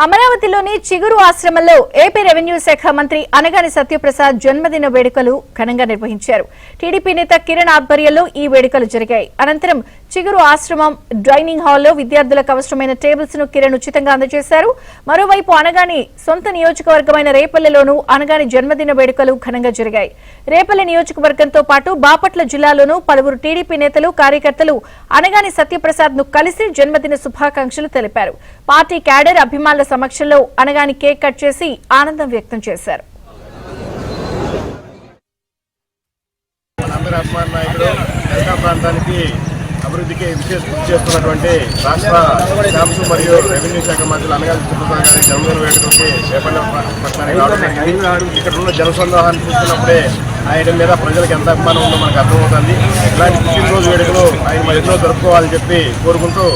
అమరావతిలోని చిగురు ఆశ్రమంలో ఏపీ రెవెన్యూ శాఖ మంత్రి అనగాని సత్యప్రసాద్ జన్మదిన వేడుకలు ఘనంగా నిర్వహించారు. టీడీపీ నేత కిరణ్ ఆధ్వర్యంలో ఈ వేడుకలు జరిగాయి. అనంతరం చిగురు ఆశ్రమం డైనింగ్ హాల్లో విద్యార్థులకు అవసరమైన టేబుల్స్ ను కిరణ్ ఉచితంగా అందజేశారు. మరోవైపు అనగాని సొంత నియోజకవర్గమైన రేపల్లెలోనూ అనగాని జన్మదిన వేడుకలు ఘనంగా జరిగాయి. రేపల్లె నియోజకవర్గంతో పాటు బాపట్ల జిల్లాలోనూ పలువురు టీడీపీ నేతలు కార్యకర్తలు అనగాని సత్యప్రసాద్ ను కలిసి జన్మదిన శుభాకాంక్షలు తెలిపారు. పార్టీ క్యాడర్ అభిమానుల సమక్షంలో అనగాని కేక్ కట్ చేసి ఆనందం వ్యక్తం చేశారు. అభివృద్ధికి చేస్తున్నటువంటి రాష్ట్ర శాంస మరియు రెవెన్యూ శాఖ మంత్రులు అనగాని సత్యప్రసాద్ గారి జన్మదిన వేడుకలకి రేపల్లె పట్టణానికి రావడం ఇక్కడ ఉన్న జనసందోహాన్ని చూస్తున్నప్పుడే ఆయన మీద ప్రజలకు ఎంత అభిమానం ఉందో మనకు అర్థమవుతుంది. ఇలాంటి పుట్టినరోజు వేడుకలు ఆయన మధ్యలో జరుపుకోవాలని చెప్పి కోరుకుంటూ